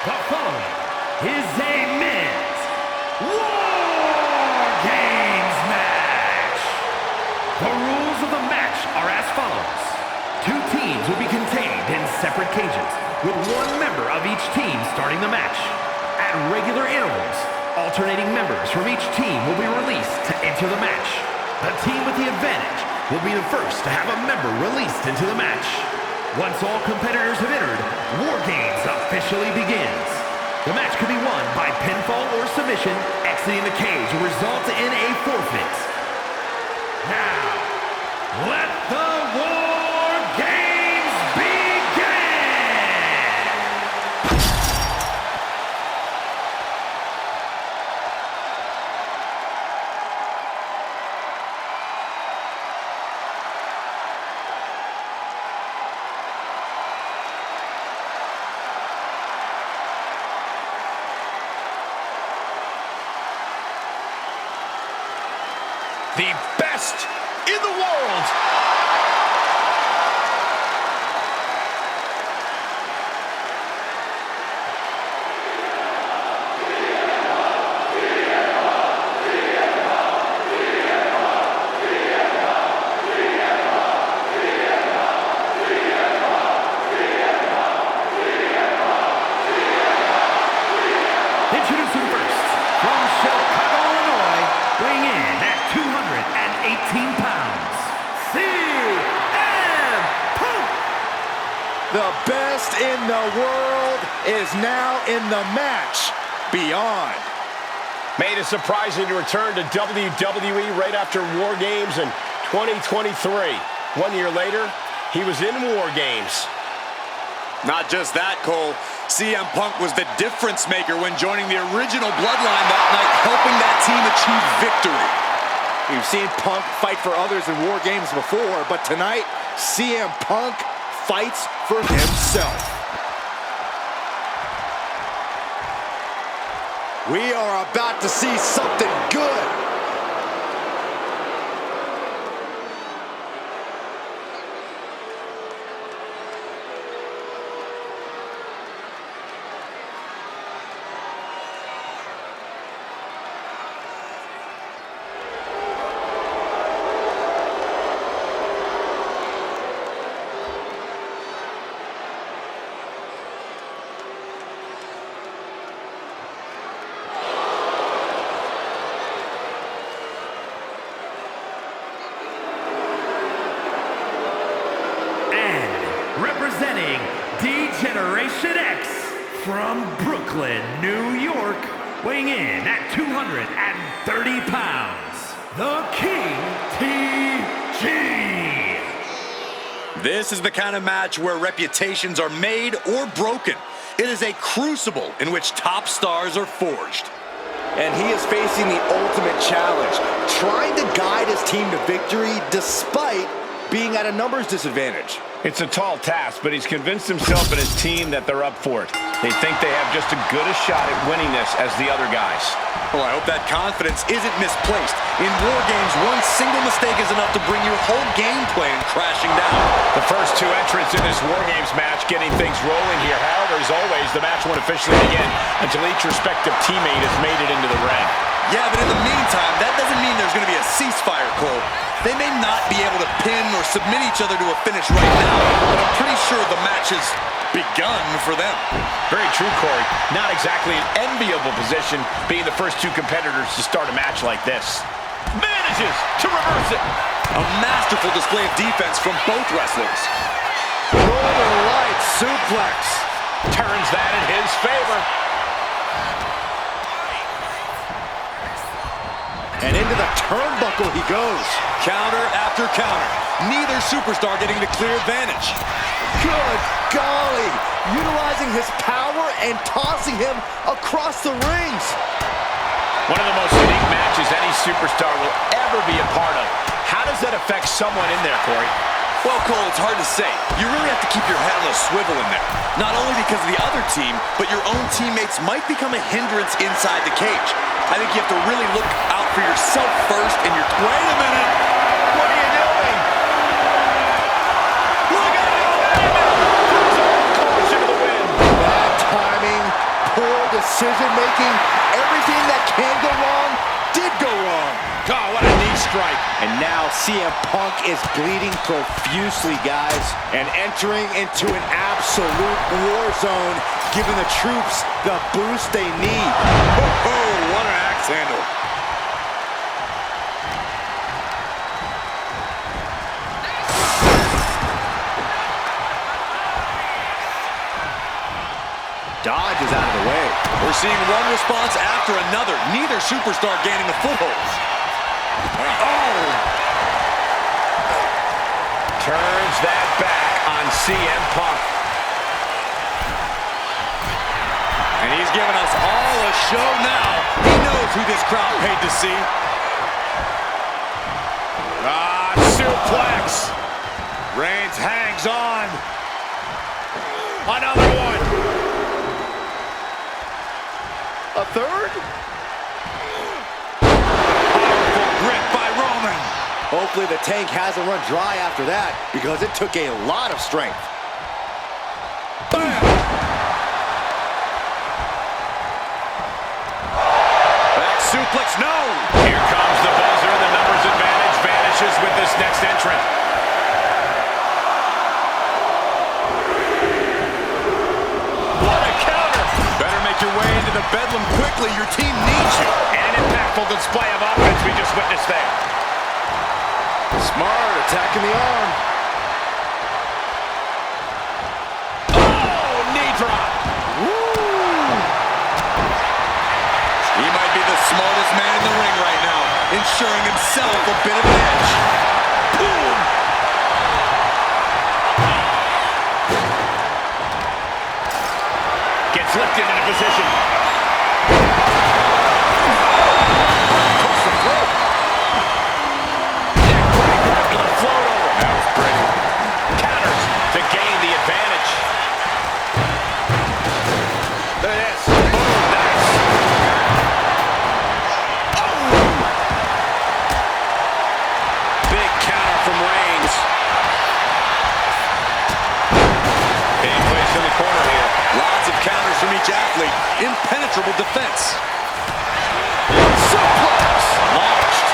The following is a men's War Games match. The rules of the match are as follows. Two teams will be contained in separate cages, with one member of each team starting the match. At regular intervals, alternating members from each team will be released to enter the match. The team with the advantage will be the first to have a member released into the match. Once all competitors have entered, War Games officially begins. The match could be won by pinfall or submission. Exiting the cage will result in a forfeit. Now, let the War Games begin! The best in the world. Introducing first, from Chicago, Illinois, weighing in at 218 pounds, CM Punk! The best in the world is now in the match. Beyond. Made a surprising return to WWE right after War Games in 2023. 1 year later, he was in War Games. Not just that, Cole. CM Punk was the difference maker when joining the original Bloodline that night, helping that team achieve victory. We've seen Punk fight for others in War Games before, but tonight, CM Punk fights for himself. We are about to see something good. Representing D-Generation X from Brooklyn, New York, weighing in at 230 pounds, the King TG. This is the kind of match where reputations are made or broken. It is a crucible in which top stars are forged. And he is facing the ultimate challenge, trying to guide his team to victory despite being at a numbers disadvantage. It's a tall task, but he's convinced himself and his team that they're up for it. They think they have just as good a shot at winning this as the other guys. Well, I hope that confidence isn't misplaced. In War Games, one single mistake is enough to bring your whole game plan crashing down. The first two entrants in this War Games match getting things rolling here. However, as always, the match won't officially begin until each respective teammate has made it into the ring. Yeah, but in the meantime, that doesn't mean there's going to be a ceasefire, Cole. They may not be able to pin or submit each other to a finish right now, but I'm pretty sure the match has begun for them. Very true, Corey. Not exactly an enviable position being the first two competitors to start a match like this. Manages to reverse it. A masterful display of defense from both wrestlers. Northern Light suplex. Turns that in his favor. And into the turnbuckle he goes. Counter after counter. Neither superstar getting the clear advantage. Good golly. Utilizing his power and tossing him across the rings. One of the most unique matches any superstar will ever be a part of. How does that affect someone in there, Corey? Well, Cole, it's hard to say. You really have to keep your head on a swivel in there. Not only because of the other team, but your own teammates might become a hindrance inside the cage. I think you have to really look out for yourself first and your... Wait a minute! What are you doing? Look at it! Caution to the wind. Bad timing decision-making, everything that can go wrong did go wrong. Oh, what a knee strike. And now CM Punk is bleeding profusely, guys, and entering into an absolute war zone, giving the troops the boost they need. Oh, what an axe handle. Dodge is out of the way. We're seeing one response after another. Neither superstar gaining a foothold. Oh! Turns that back on CM Punk. And he's giving us all a show now. He knows who this crowd paid to see. Suplex. Reigns hangs on. Another one. A third? Powerful grip by Roman. Hopefully the tank hasn't run dry after that, because it took a lot of strength. Bam! Back suplex, no! Here comes the buzzer. The numbers advantage vanishes with this next entrant. What a counter! Better make your way into the bedlam quickly. Your team needs you. And an impactful display of offense we just witnessed there. Smart, attacking the arm. Oh, knee drop. Woo! He might be the smartest man in the ring right now, ensuring himself a bit of an edge. Boom! Gets lifted into position. Impenetrable defense. Suplex! Launched.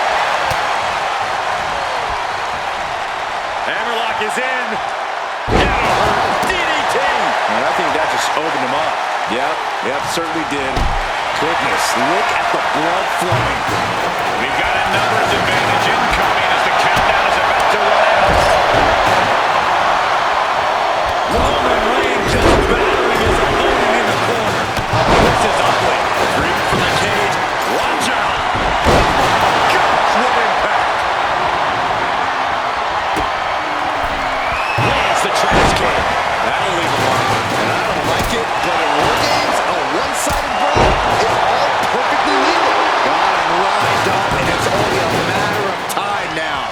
Hammerlock is in. DDT. And I think that just opened him up. Yep, certainly did. Goodness, look at the blood flowing. We've got a numbers advantage incoming as the countdown is about to run out. Roman Reigns just battering his opponent in the corner. This is ugly. Free from the cage. Watch out. Gosh, what impact. Lands the trash can. That'll leave a mark. And I don't like it, but in war games, a one-sided brawl is all perfectly legal. Got him lined up, and it's only a matter of time now.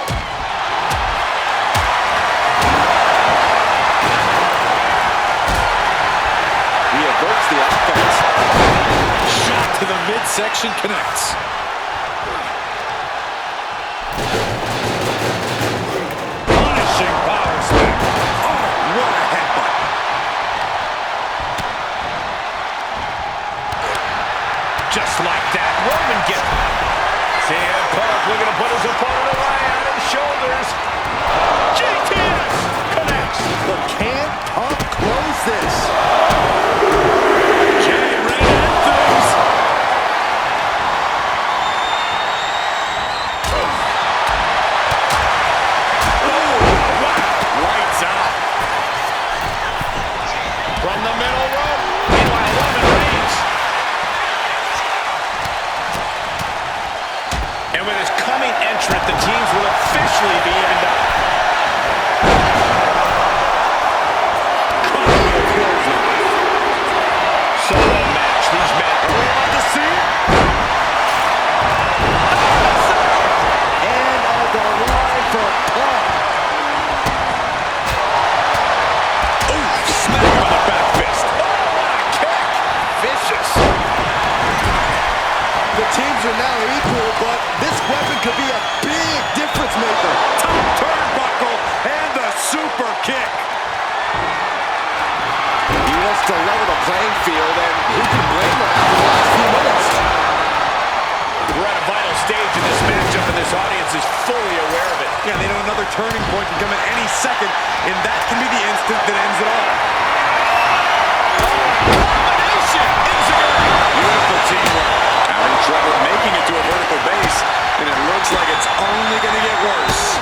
He averts the offense. Shot to the midsection connects. Punishing power smack. Oh, what a headbutt. Just like that, Roman gets. CM Punk looking to put his opponent away on his shoulders. GTS connects. But can Punk close this? Jay ready to end things. Lights out. From the middle rope. Meanwhile, Roman Reigns. And with his coming entrant, the teams will officially be evened up. Solo match. These men. Are we about to see it? And on the line for Punk. Ooh, smack him on the back fist. Oh, what a kick. Vicious. The teams are now equal, but this weapon could be a big difference maker. Top turnbuckle and the super kick. He was to level the playing field, and who can blame them after the last few minutes? We're at a vital stage in this matchup, and this audience is fully aware of it. Yeah, they know another turning point can come at any second, and that can be the instant that ends it all. Combination! Beautiful teamwork. Having trouble making it to a vertical base, and it looks like it's only going to get worse.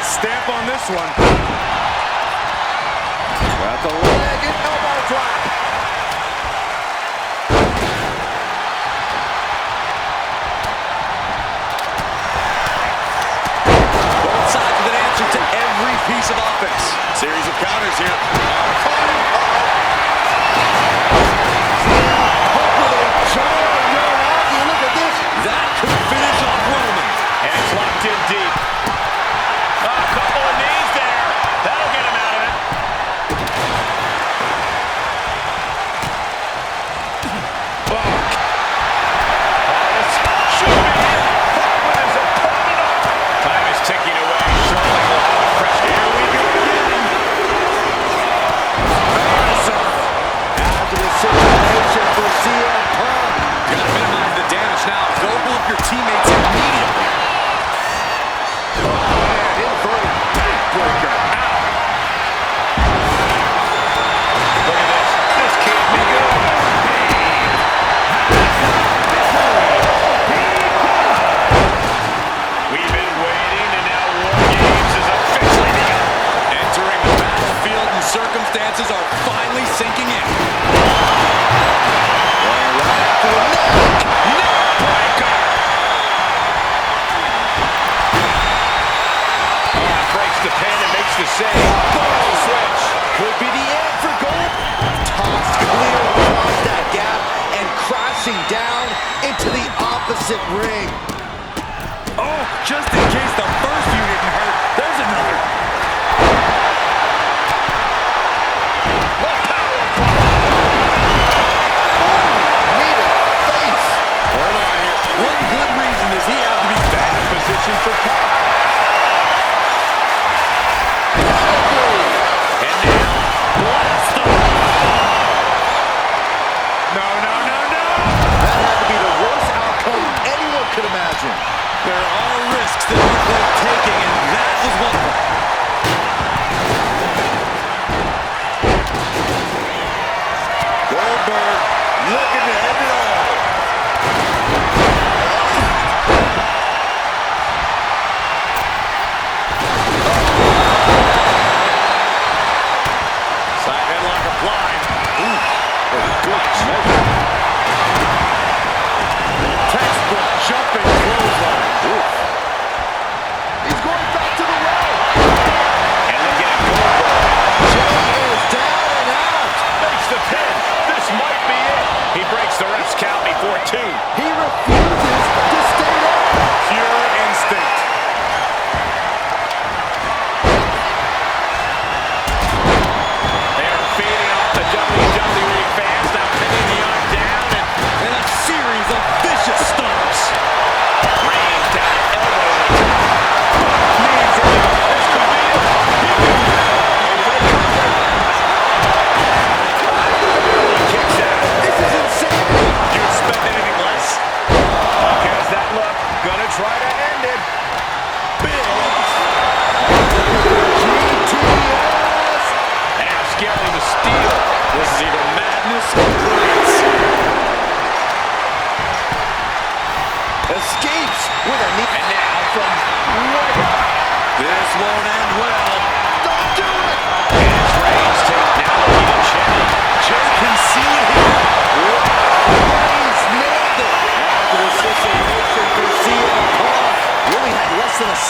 Stamp on this one. Got the leg and elbow drop. Both sides with an answer to every piece of offense. Series of counters here. Look at this. That could finish off Roman. And it's locked in deep. A couple of knees there. That'll get him out of it. Oh. This should be it. With his opponent up. Time is ticking away. Slowly a lot of fresh. Here we go again. Hazardous situation for CM Punk. Gotta minimize the damage now. Vocal up your teammates immediately. Circumstances are finally sinking in. Breaks the pin and makes the save. Switch. Could be the end for gold. Tossed clear across that gap and crashing down into the opposite ring. Oh, just in case the first few didn't hurt, there's another. For Punk. And now, blast the No. That had to be the worst outcome anyone could imagine. There are risks that aren't worth taking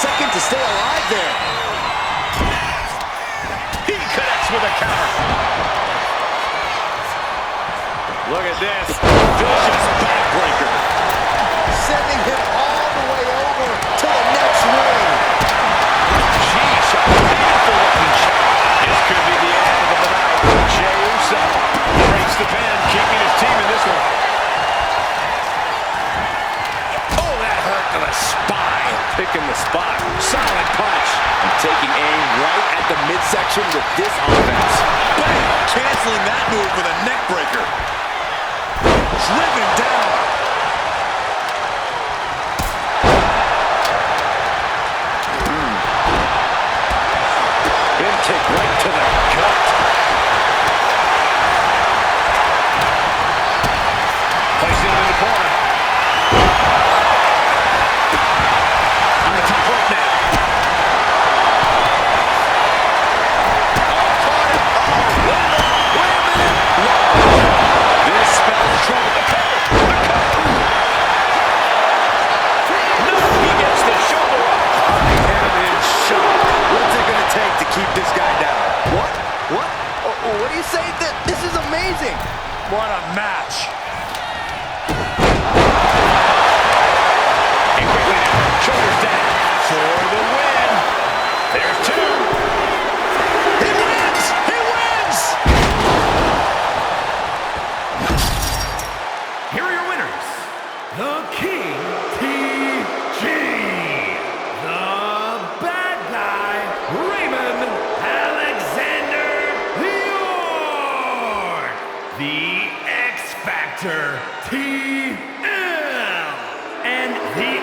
second to stay alive there. He connects with a counter. Look at this. Vicious backbreaker. Sending him all the way over to the next ring. Sheesh, a painful looking shot. This could be the end of the night. Jey Uso breaks the pin, keeping his team in this one. Oh, that hurt to the spine. Picking the spot. Solid punch. And taking aim right at the midsection with this offense. Bang! Canceling that move with a neck breaker. Driven down. Big kick right to the gut. Placing it in the corner. On the top rope now. This spells trouble. The cover. No, he gets the shoulder up. I am in shock. What's it going to take to keep this guy down? What? What do you say? This is amazing. What a match. And quickly now, shoulders down for the win. There's two. He wins! He wins! Here are your winners. The King TG. The bad guy, Raymond Alexander York. The X Factor, TL. And the